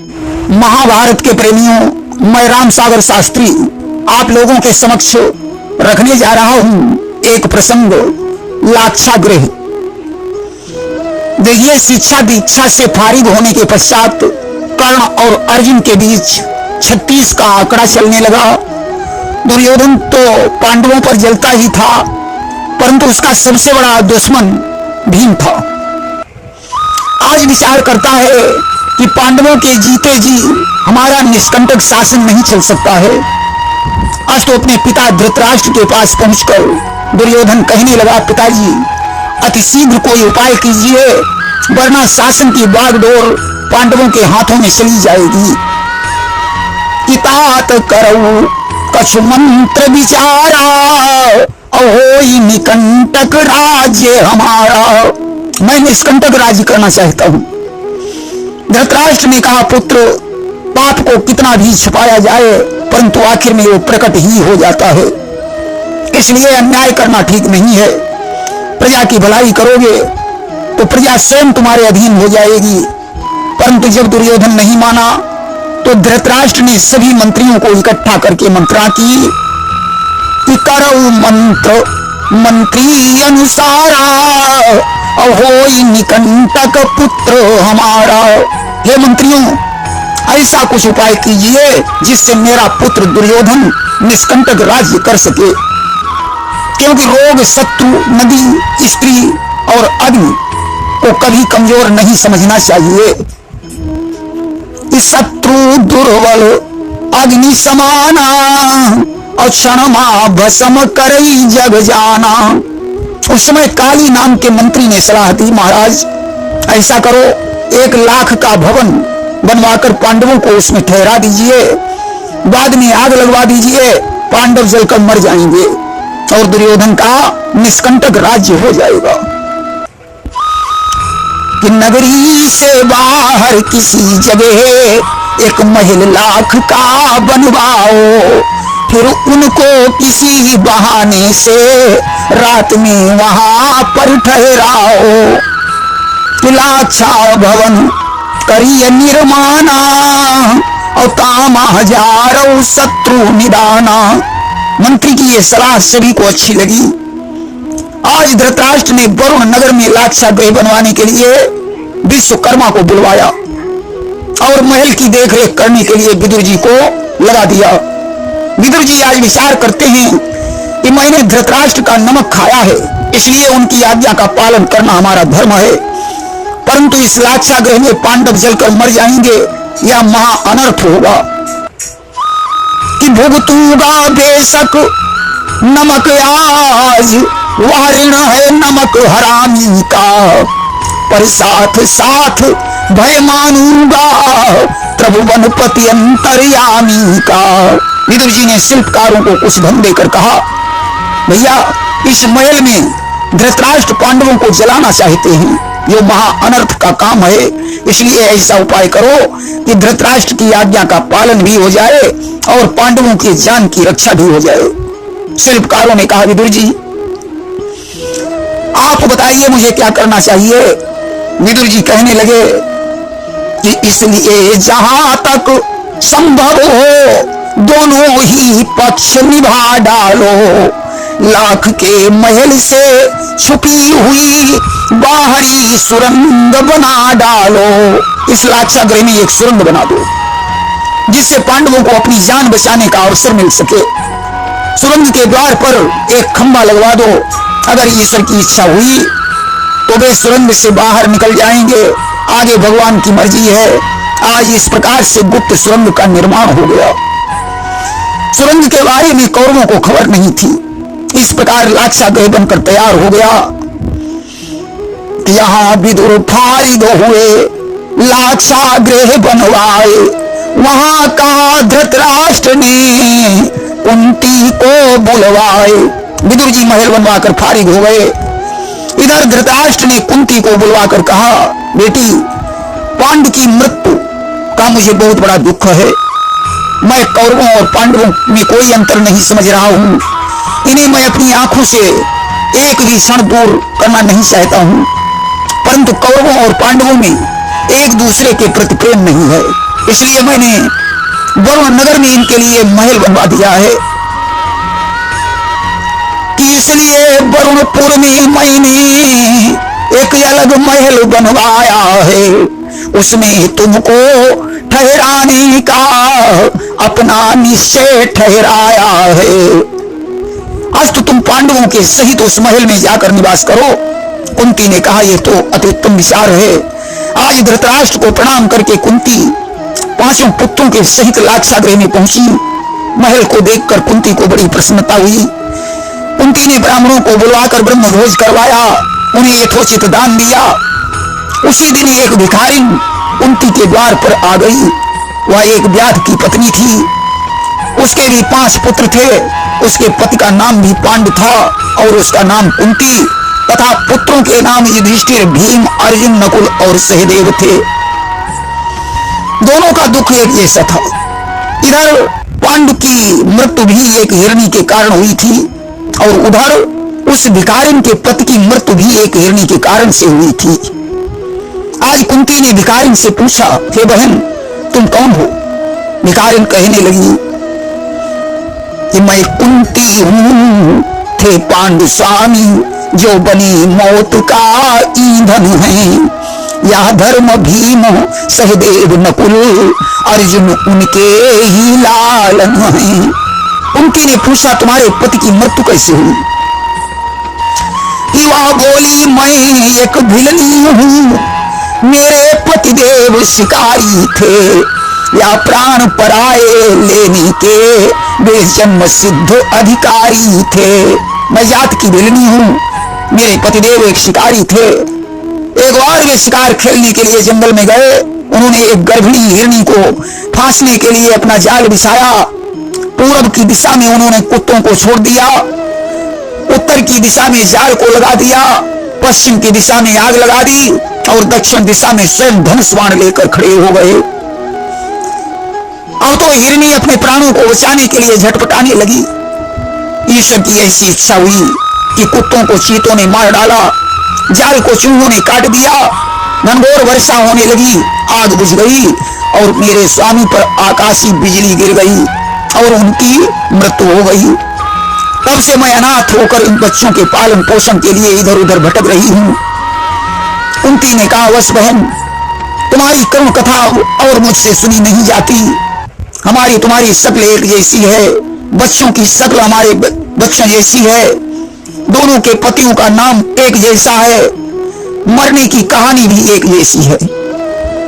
महाभारत के प्रेमियों, मैं राम सागर शास्त्री आप लोगों के समक्ष रखने जा रहा हूं एक प्रसंग, लाक्षागृह। देखिए, शिक्षा दीक्षा से फारिग होने के पश्चात कर्ण और अर्जुन के बीच 36 का आंकड़ा चलने लगा। दुर्योधन तो पांडवों पर जलता ही था, परंतु उसका सबसे बड़ा दुश्मन भीम था। आज विचार करता है कि पांडवों के जीते जी हमारा निष्कंटक शासन नहीं चल सकता है। आज तो अपने पिता धृतराष्ट्र के पास पहुंचकर दुर्योधन कहने लगा, पिताजी अति शीघ्र कोई उपाय कीजिए, वरना शासन की बागडोर पांडवों के हाथों में चली जाएगी। इतात करो कछु मंत्र विचारा, अहोई निकंटक राज्य हमारा। मैं निष्कंटक राज्य करना चाहता हूं। धृतराष्ट्र ने कहा, पुत्र पाप को कितना भी छुपाया जाए, परंतु आखिर में वो प्रकट ही हो जाता है, इसलिए अन्याय करना ठीक नहीं है। प्रजा की भलाई करोगे तो प्रजा स्वयं तुम्हारे अधीन हो जाएगी। परंतु जब दुर्योधन नहीं माना तो धृतराष्ट्र ने सभी मंत्रियों को इकट्ठा करके मंत्रणा की कि करो मंत्र मंत्री अनुसारा, अहोई निकंटक पुत्र हमारा। हे मंत्रियों, ऐसा कुछ उपाय कीजिए जिससे मेरा पुत्र दुर्योधन निष्कंटक राज्य कर सके, क्योंकि रोग, शत्रु, नदी, स्त्री और अग्नि को कभी कमजोर नहीं समझना चाहिए। शत्रु दुर्बल अग्नि समाना, और क्षणमा भस्म करई जग जाना। उस समय काली नाम के मंत्री ने सलाह दी, महाराज ऐसा करो, 1 लाख का भवन बनवाकर पांडवों को उसमें ठहरा दीजिए, बाद में आग लगवा दीजिए, पांडव जलकर मर जाएंगे और दुर्योधन का निष्कंटक राज्य हो जाएगा। कि नगरी से बाहर किसी जगह 1 महल लाख का बनवाओ, फिर उनको किसी बहाने से रात में वहां पर ठहराओ। लाक्षा भवन करिए निर्माणा, और तामा हजारों शत्रु निदाना। मंत्री की यह सलाह सभी को अच्छी लगी। आज धृतराष्ट्र ने वरुण नगर में लाक्षागृह बनवाने के लिए विश्वकर्मा को बुलवाया और महल की देखरेख करने के लिए विदुर जी को लगा दिया। विदुर जी आज विचार करते हैं कि मैंने धृतराष्ट्र का नमक खाया है, इसलिए उनकी आज्ञा का पालन करना हमारा धर्म है। परंतु इस लाक्षागृह में पांडव जलकर मर जाएंगे, यह महा अनर्थ होगा। कि भुगतूंगा बेशक नमक आज, वह ऋण है नमक हरामी का, पर साथ साथ भय मानूंगा त्रिभुवन पति अंतर्यामी का। विदुर जी ने शिल्पकारों को कुछ धन देकर कहा, भैया इस महल में धृतराष्ट्र पांडवों को जलाना चाहते हैं, ये महा अनर्थ का काम है, इसलिए ऐसा उपाय करो कि धृतराष्ट्र की आज्ञा का पालन भी हो जाए और पांडवों की जान की रक्षा भी हो जाए। शिल्पकारों ने कहा, विदुर जी आप बताइए मुझे क्या करना चाहिए। विदुर जी कहने लगे कि इसलिए जहां तक संभव हो दोनों ही पक्ष निभा डालो, लाख के महल से छुपी हुई बाहरी सुरंग बना डालो। इस लाक्षागृह में एक सुरंग बना दो जिससे पांडवों को अपनी जान बचाने का अवसर मिल सके। सुरंग के द्वार पर एक खंभा लगवा दो, अगर ईश्वर की इच्छा हुई तो वे सुरंग से बाहर निकल जाएंगे, आगे भगवान की मर्जी है। आज इस प्रकार से गुप्त सुरंग का निर्माण हो गया। सुरंग के बारे में कौरवों को खबर नहीं थी। इस प्रकार लाक्षागृह बनकर तैयार हो गया। यहाँ विदुर फारिग हुए, लाक्षागृह बनवाए, वहां कहा धृतराष्ट्र ने कुंती को बुलवाए। विदुर जी महल बनवाकर फारिग हो गए। इधर धृतराष्ट्र ने कुंती को बुलवाकर कहा, बेटी पांडव की मृत्यु का मुझे बहुत बड़ा दुख है। मैं कौरवों और पांडवों में कोई अंतर नहीं समझ रहा हूं, इन्हें मैं अपनी आंखों से एक भी क्षण दूर करना नहीं चाहता हूं, परंतु कौरवों और पांडवों में एक दूसरे के प्रति प्रेम नहीं है। इसलिए मैंने वरुण नगर में इनके लिए महल बनवा दिया है कि इसलिए वरुणपुर में मैंने एक अलग महल बनवाया है, उसमें तुमको ठहराने का अपना निश्चय ठहराया है। आज तो तुम पांडवों के सहित उस महल में जाकर निवास करो। कुंती ने कहा, यह तो अति उत्तम विचार है। आज धृतराष्ट्र को प्रणाम करके कुंती पांचों पुत्रों के सहित लाक्षागृह में पहुंची। महल को देखकर कुंती को बड़ी प्रसन्नता हुई। कुंती ने ब्राह्मणों को बुलवाकर ब्रह्म भोज करवाया, उन्हें यथोचित दान दिया। उसी दिन एक भिखारिन कुंती के द्वार पर आ गई। वह एक व्याध की पत्नी थी, उसके भी 5 पुत्र थे। उसके पति का नाम भी पांडु था और उसका नाम कुंती तथा पुत्रों के नाम युधिष्ठिर, भीम, अर्जुन, नकुल और सहदेव थे। दोनों का दुख एक जैसा था। इधर पांडु की मृत्यु भी एक हिरणी के कारण हुई थी और उधर उस भिखारिन के पति की मृत्यु भी एक हिरणी के कारण से हुई थी। आज कुंती ने भिखारिन से पूछा, हे बहन तुम कौन हो? भिखारिन कहने लगी कि मैं कुंती हूं, थे पांडु स्वामी जो बनी मौत का ईंधन है। यह धर्म भीम, सहदेव, नकुल, अर्जुन उनके ही लालन हैं। कुंती ने पूछा, तुम्हारे पति की मृत्यु कैसे हुई? वह बोली, मैं एक भिलनी हूं, मेरे पतिदेव शिकारी थे, या प्राण पराये लेने के वे जन्म सिद्ध अधिकारी थे। मैं जात की भिलनी हूं, मेरे पतिदेव एक शिकारी थे। एक बार वे शिकार खेलने के लिए जंगल में गए। उन्होंने एक गर्भिणी हिरणी को फांसने के लिए अपना जाल बिछाया। पूर्व की दिशा में उन्होंने कुत्तों को छोड़ दिया, उत्तर की दिशा में जाल को लगा दिया, पश्चिम की दिशा में आग लगा दी और दक्षिण दिशा में स्वयं धनुष बाण लेकर खड़े हो गए। अब तो हिरणी अपने प्राणों को बचाने के लिए झटपटाने लगी। ईश्वर की ऐसी इच्छा हुई कि कुत्तों को चीतों ने मार डाला, जाल को चूहों ने काट दिया, घनघोर वर्षा होने लगी, आग बुझ गई और मेरे स्वामी पर आकाशीय बिजली गिर गई और उनकी मृत्यु हो गई। तब से मैं अनाथ होकर इन बच्चों के पालन पोषण के लिए इधर उधर भटक रही हूं। कुंती ने कहा, वश बहन तुम्हारी करुण कथा और मुझसे सुनी नहीं जाती। हमारी तुम्हारी शक्ल एक जैसी है, बच्चों की शक्ल हमारे बच्चों जैसी है, दोनों के पतियों का नाम एक जैसा है, मरने की कहानी भी एक जैसी है।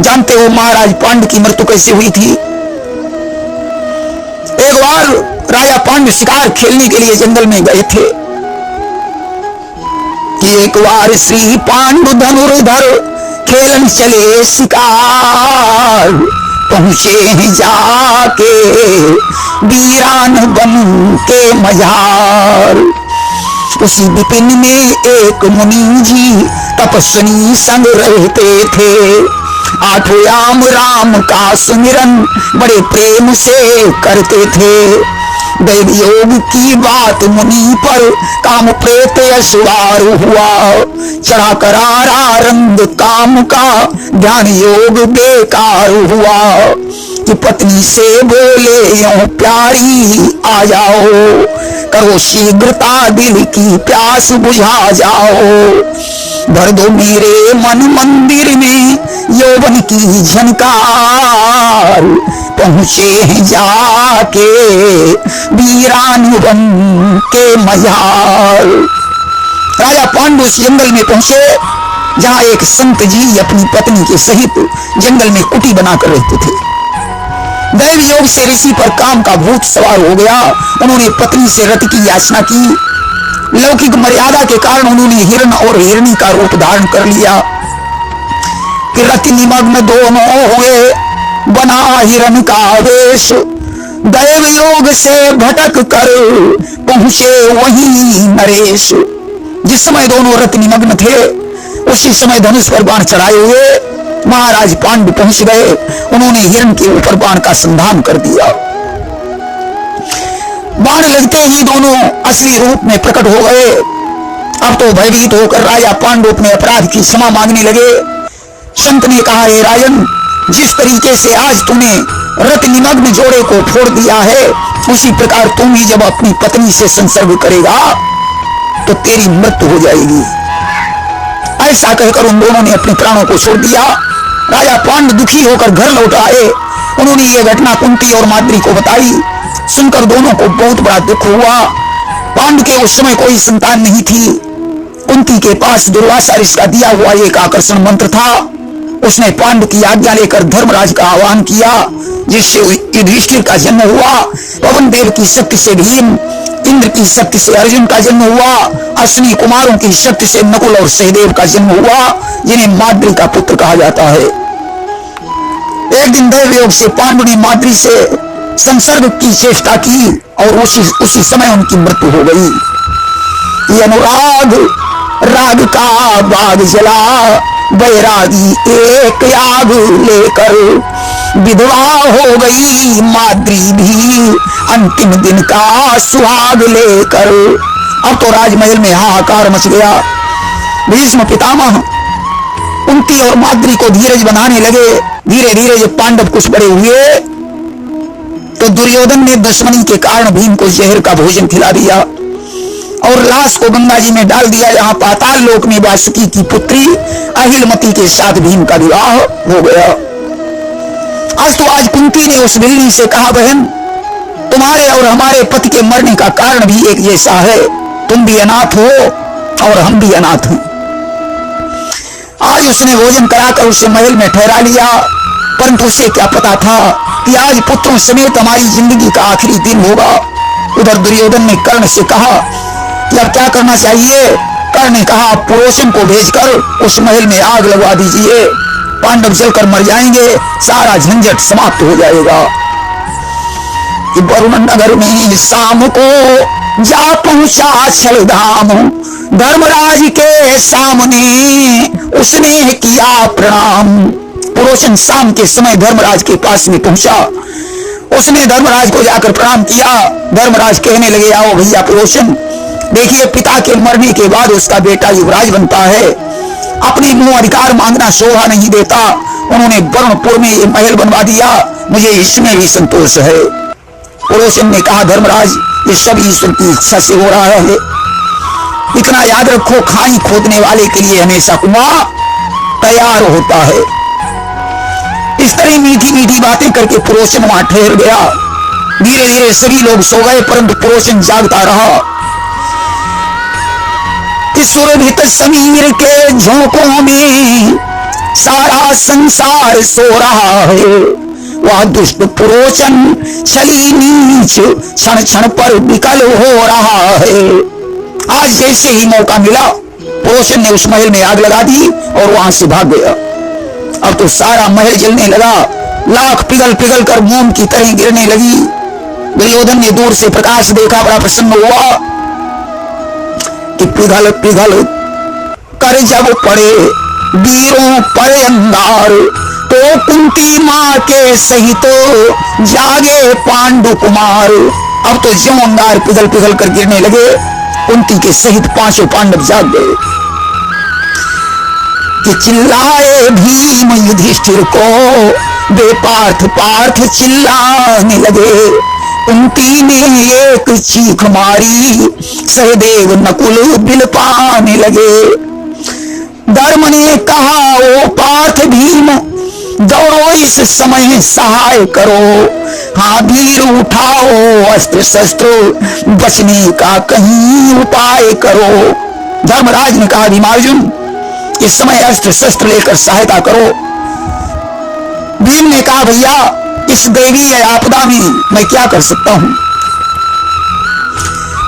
जानते हो महाराज पांडु की मृत्यु कैसे हुई थी? एक बार राजा पांडु शिकार खेलने के लिए जंगल में गए थे कि एक बार श्री पांडु धनुर्धर खेलन चले शिकार, पहुंचे हैं जाके वीरान बन के मजार। उसी विपिन में एक मुनि जी तपस्विनी संग रहते थे, आठों याम राम का सुमिरन बड़े प्रेम से करते थे। दैव योग की बात मुनि पर काम प्रेत असुवार हुआ, चढ़ा करारा रंग काम का ध्यान योग बेकार हुआ। कि पत्नी से बोले यूं प्यारी आ जाओ, करो शीघ्रता दिल की प्यास बुझा जाओ। भर दो मेरे मन मंदिर में यौवन की झनकार, पहुंचे हैं जाके वीरान बन के मजार। राजा पांडु उस जंगल में पहुंचे जहां एक संत जी अपनी पत्नी के सहित जंगल में कुटी बनाकर रहते थे। दैव योग से ऋषि पर काम का भूत सवार हो गया। उन्होंने पत्नी से रति की याचना की। लौकिक मर्यादा के कारण उन्होंने हिरण और हिरणी का रूप धारण कर लिया कि रति निमग्न दोनों हुए, बना हिरण का वेश। दैव योग से भटक कर पहुंचे वहीं नरेश। जिस समय दोनों रति निमग्न थे उसी समय धनुष पर बाण चढ़ाए हुए महाराज पांडु पहुंच गए। उन्होंने हिरण के ऊपर बाण का संधान कर दिया। बाण लगते ही दोनों असली रूप में प्रकट हो गए। अब तो भयभीत होकर राजा पांडु अपने अपराध की क्षमा मांगने लगे। संत ने कहा, हे राजन जिस तरीके से आज तूने रत निमग्न जोड़े को फोड़ दिया है, उसी प्रकार तुम ही जब अपनी पत्नी से संसर्ग करेगा तो तेरी मृत्यु हो जाएगी। ऐसा कहकर उन दोनों ने अपने प्राणों को छोड़ दिया। राजा पांडु दुखी होकर घर लौट आए। उन्होंने यह घटना कुंती और माद्री को बताई। सुनकर दोनों को बहुत बड़ा दुख हुआ। पांडु के उस समय कोई संतान नहीं थी। कुंती के पास दुर्वासा ऋषि का दिया हुआ एक आकर्षण मंत्र था। उसने पांडु की आज्ञा लेकर धर्मराज का आह्वान किया, जिससे युधिष्ठिर का जन्म हुआ। पवन देव की शक्ति से भीम, इंद्र की शक्ति से अर्जुन का जन्म हुआ। अश्विनी कुमारों की शक्ति से नकुल और सहदेव का जन्म हुआ, जिन्हें माद्री का पुत्र कहा जाता है। एक दिन दैव योग से पांडु ने माद्री से संसर्ग की चेष्टा की और उसी समय उनकी मृत्यु हो गई। अनुराग राग का बाग जला, बैरागी एक आग लेकर विधवा हो गई माद्री भी अंतिम दिन का सुहाग लेकर। अब तो राजमहल में हाहाकार मच गया। भीष्म पितामह कुंती और माद्री को धीरज बनाने लगे। धीरे धीरे जब पांडव कुछ बड़े हुए तो दुर्योधन ने दुश्मनी के कारण भीम को जहर का भोजन खिला दिया और लाश को गंगा जी में डाल दिया। यहाँ पाताल लोक में वासुकी की पुत्री अहिलमती के साथ भीम का विवाह हो गया। आज कुंती ने उस बिल्ली से कहा, बहन तुम्हारे और हमारे पति के मरने का कारण भी एक जैसा है। तुम भी अनाथ हो और हम भी अनाथ हैं। आज उसने भोजन कराकर उसे महल में ठहरा लिया, परंतु उसे क्या पता था कि आज पुत्रों समेत हमारी जिंदगी का आखिरी दिन होगा। उधर दुर्योधन ने कर्ण से कहा कि अब क्या करना चाहिए। कर्ण ने कहा, पुरोचन को भेजकर उस महल में आग लगवा दीजिए, पांडव जलकर मर जाएंगे, सारा झंझट समाप्त हो जाएगा। वरुण नगर में शाम को जा पहुंचा छलधाम, धर्मराज के सामने उसने किया प्रणाम। पुरोचन शाम के समय धर्मराज के पास में पहुंचा। उसने धर्मराज को जाकर प्रणाम किया। धर्मराज कहने लगे, आओ भैया पुरोचन, देखिए पिता के मरने के बाद उसका बेटा युवराज बनता है। अपने मुंह अधिकार मांगना शोभा नहीं देता। उन्होंने वरुणपुर में ये महल बनवा दिया, मुझे इसमें भी संतोष है। पुरोचन ने कहा, धर्मराज ये सब ईश्वर की इच्छा से हो रहा है। इतना याद रखो, खाई खोदने वाले के लिए हमेशा कुआं तैयार होता है। इस तरह मीठी मीठी बातें करके पुरोचन वहां ठहर गया। धीरे धीरे सभी लोग सो गए, परंतु पुरोचन जागता रहा। सुरभित समीर के झोंकों में सारा संसार सो रहा है। वह दुष्ट पुरोचन छली नीच क्षण क्षण पर विकल हो रहा है। आज जैसे ही मौका मिला, पुरोचन ने उस महल में आग लगा दी और वहां से भाग गया। अब तो सारा महल जलने लगा, लाख पिघल पिघल कर मोम की तरह गिरने लगी। दुर्योधन ने दूर से प्रकाश देखा, बड़ा प्रसन्न हुआ कि पिघल पिघल कर जब पड़े वीरों पर अंगार, तो कुंती मां के सहित जागे पांडु कुमार। अब तो ज्यों अंगार पिघल पिघल कर गिरने लगे, कुंती के सहित पांचों पांडव जाग गए कि चिल्लाए भीम युधिष्ठिर को, बेपार्थ पार्थ चिल्लाने लगे। कुंती ने एक चीख मारी, सहदेव नकुल बिलपाने लगे। धर्म ने कहा, ओ पार्थ भीम दौड़ो इस समय सहाय करो। हाँ वीर उठाओ अस्त्र शस्त्र, बचने का कहीं उपाय करो। धर्मराज ने कहा, भीमार्जुन इस समय अस्त्र शस्त्र लेकर सहायता करो। भीम ने कहा, भैया इस दैवीय आपदा में मैं क्या कर सकता हूं।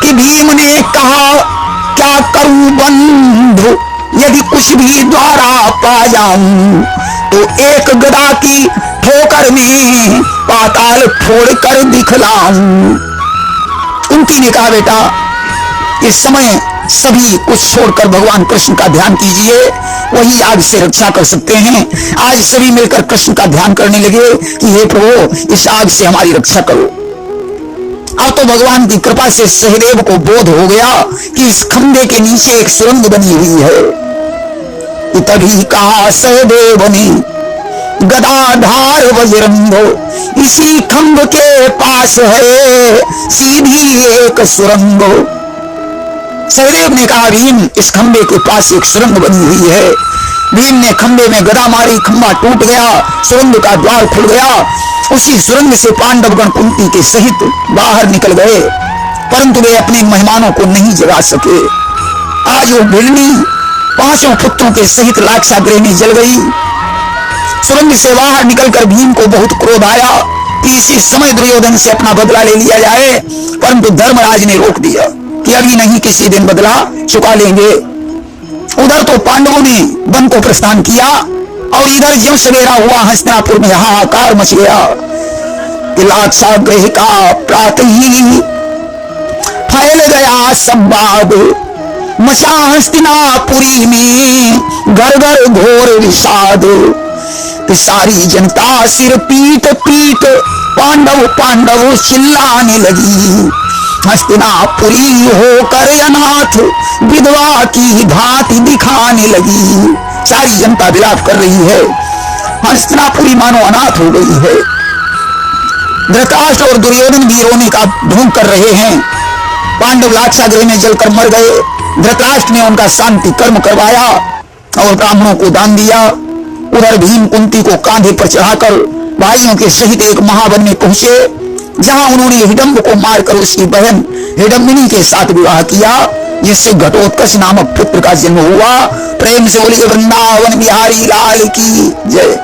कि भीम ने कहा, क्या करूं बंधु, यदि कुछ भी द्वारा पा जाऊं तो एक गदा की ठोकर में पाताल फोड़कर दिखलाऊं। कुंती ने कहा, बेटा इस समय सभी कुछ छोड़कर भगवान कृष्ण का ध्यान कीजिए, वही आग से रक्षा कर सकते हैं। आज सभी मिलकर कृष्ण का ध्यान करने लगे कि हे प्रभु इस आग से हमारी रक्षा करो। अब तो भगवान की कृपा से सहदेव को बोध हो गया कि इस खंभे के नीचे एक सुरंग बनी हुई है। तभी कहा सहदेव ने, गदाधार बजरंगो, इसी खंभ के पास है सीधी एक सुरंगो। सहदेव ने कहा भीम, इस खंबे के पास एक सुरंग बनी हुई है। भीम ने खंबे में गदा मारी, खंबा टूट गया, सुरंग का द्वार खुल गया। उसी सुरंग से पांडवगण कुंती के सहित बाहर निकल गए, परंतु वे अपने मेहमानों को नहीं जगा सके। आज वो भिड़नी पांचों पुत्रों के सहित लाक्षागृह में जल गई। सुरंग से बाहर निकलकर भीम को बहुत क्रोध आया कि इसी समय दुर्योधन से अपना बदला ले लिया जाए, परंतु धर्मराज ने रोक दिया कि अभी नहीं, किसी दिन बदला चुका लेंगे। उधर तो पांडवों ने वन को प्रस्थान किया और इधर ज्यों सवेरा हुआ हस्तिनापुर में हाहाकार मच गया कि लाक्षागृह का प्रातः ही फैल गया संवाद, मचा हस्तिनापुरी में घर घर घोर विषाद। सारी जनता सिर पीट पीट पांडव पांडव चिल्लाने लगी। हस्तिनापुरी होकर अनाथ विधवा की भांति दिखाने लगी। सारी जनता विलाप कर रही है, हस्तिनापुरी मानो अनाथ हो गई है। धृतराष्ट्र और दुर्योधन भी रोने का ढोंग कर रहे हैं। पांडव लाक्षागृह में जलकर मर गए। धृतराष्ट्र ने उनका शांति कर्म करवाया और ब्राह्मणों को दान दिया। उधर भीम कुंती को कांधे पर चढ़ाकर भाइयों के सहित एक महावन में पहुंचे, जहां उन्होंने हिडम्ब को मारकर उसकी बहन हिडम्बिनी के साथ विवाह किया, जिससे घटोत्कच नामक पुत्र का जन्म हुआ। प्रेम से बोलिए वृंदावन बिहारी लाल की जय।